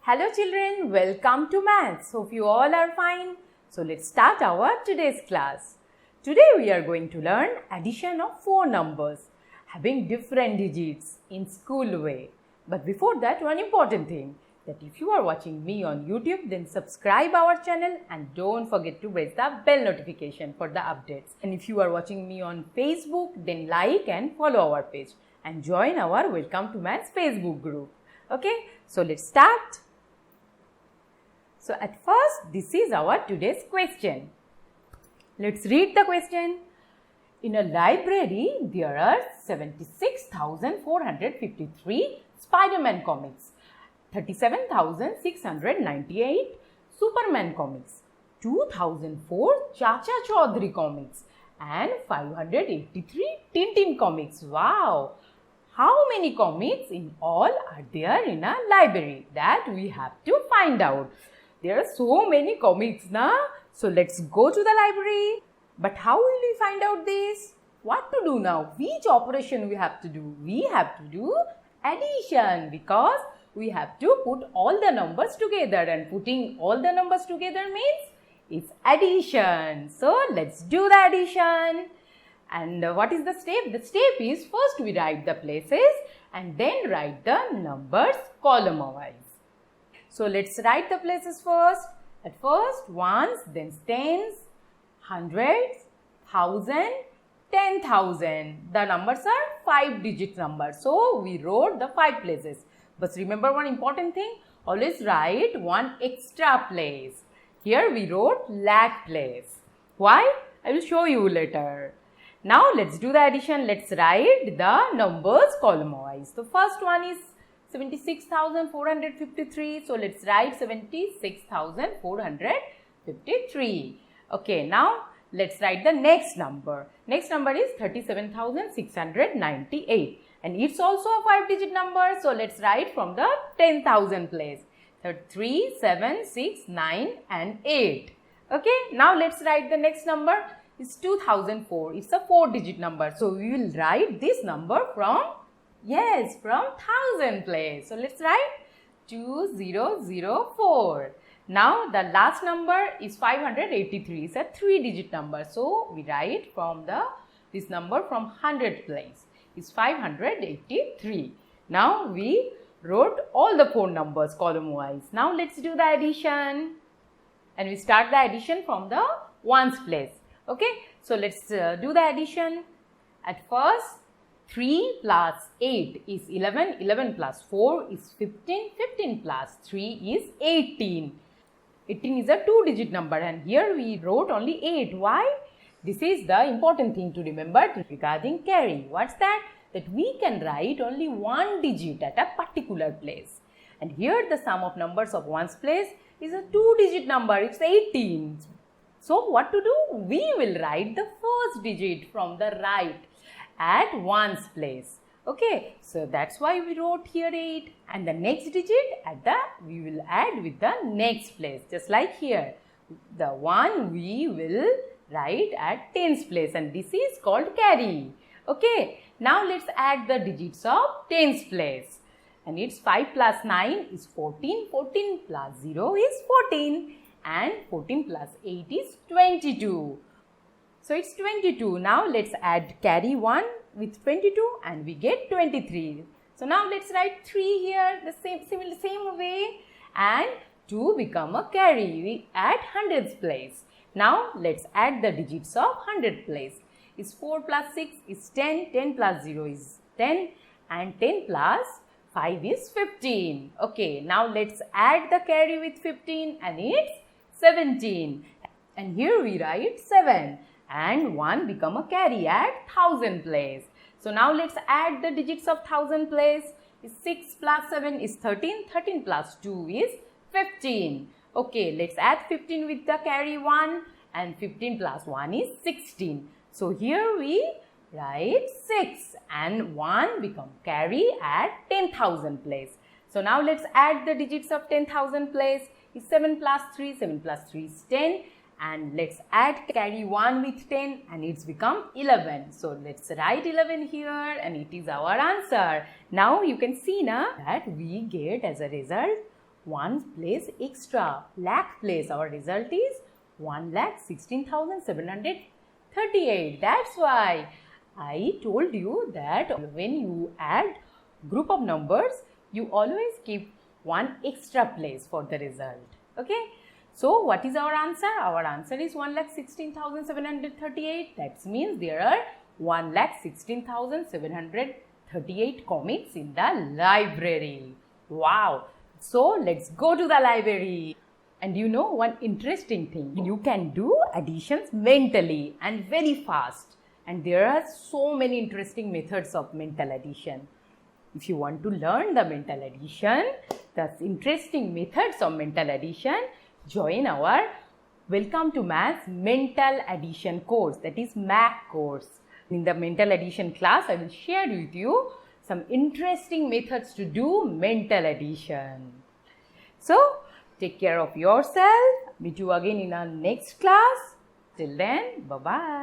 Hello children, welcome to Maths. Hope you all are fine. So let's start our today's class. Today we are going to learn addition of four numbers having different digits in school way. But before that, one important thing, that if you are watching me on YouTube, then subscribe our channel and don't forget to press the bell notification for the updates. And if you are watching me on Facebook, then like and follow our page and join our Welcome to Maths Facebook group. Okay, so let's start. So at first, this is our today's question. Let's read the question. In a library, there are 76,453 Spider-Man comics, 37,698 Superman comics, 2,004 Chacha Chaudhary comics and 583 Tintin comics. Wow! How many comics in all are there in a library? That we have to find out. There are so many comics, na? So let's go to the library. But how will we find out this? What to do now? Which operation we have to do? We have to do addition, because we have to put all the numbers together, and putting all the numbers together means it's addition. So let's do the addition. And what is the step? The step is first we write the places and then write the numbers column wise. So let's write the places first. At first, ones, then tens, hundreds, thousand, 10,000. The numbers are 5-digit numbers. So we wrote the 5 places. But remember one important thing, always write one extra place. Here we wrote lakh place. Why? I will show you later. Now let's do the addition. Let's write the numbers column wise. The first one is 76,453. So let's write 76,453. Okay, now let's write the next number. Next number is 37,698. And it's also a 5-digit number. So let's write from the 10,000 place. 3, 7, 6, 9 and 8. Okay, now let's write the next number. It's 2004. It's a 4-digit number. So we will write this number from 1000 place. So let's write 2004. Now the last number is 583. It's a 3-digit number. So we write from this number from 100 place. It's 583. Now we wrote all the 4 numbers column wise. Now let's do the addition. And we start the addition from the ones place. Okay. So let's do the addition. At first, 3 plus 8 is 11, 11 plus 4 is 15, 15 plus 3 is 18. 18 is a 2-digit number, and here we wrote only 8. Why? This is the important thing to remember regarding carry. What's that? That we can write only 1 digit at a particular place. And here the sum of numbers of ones place is a 2-digit number. It's 18. So what to do? We will write the first digit from the right at ones place. Okay, so that's why we wrote here 8, and the next digit we will add with the next place, just like here. The 1 we will write at tens place, and this is called carry. Okay, now let's add the digits of tens place, and it's 5 plus 9 is 14, 14 plus 0 is 14, and 14 plus 8 is 22. So it's 22. Now let's add carry 1 with 22 and we get 23. So now let's write 3 here the same way, and 2 become a carry. We add hundreds place. Now let's add the digits of 100 place. Is 4 plus 6 is 10, 10 plus 0 is 10, and 10 plus 5 is 15. Okay, now let's add the carry with 15 and it's 17. And here we write 7. And 1 become a carry at 1000 place. So now let's add the digits of 1000 place. 6 plus 7 is 13. 13 plus 2 is 15. Okay, let's add 15 with the carry 1, and 15 plus 1 is 16. So here we write 6 and 1 become carry at 10,000 place. So now let's add the digits of 10,000 place. Is 7 plus 3. 7 plus 3 is 10. And let's add carry 1 with 10 and it's become 11. So let's write 11 here and it is our answer. Now you can see na that we get as a result 1 place extra, lakh place. Our result is 1,16,738. That's why I told you that when you add group of numbers, you always keep one extra place for the result. Okay. So, what is our answer? Our answer is 1,16,738. That means there are 1,16,738 comics in the library. Wow! So, let's go to the library. And you know one interesting thing, you can do additions mentally and very fast. And there are so many interesting methods of mental addition. If you want to learn the mental addition, the interesting methods of mental addition, join our Welcome to Maths Mental Addition course, that is MAC course. In the mental addition class, I will share with you some interesting methods to do mental addition. So, take care of yourself. Meet you again in our next class. Till then, bye-bye.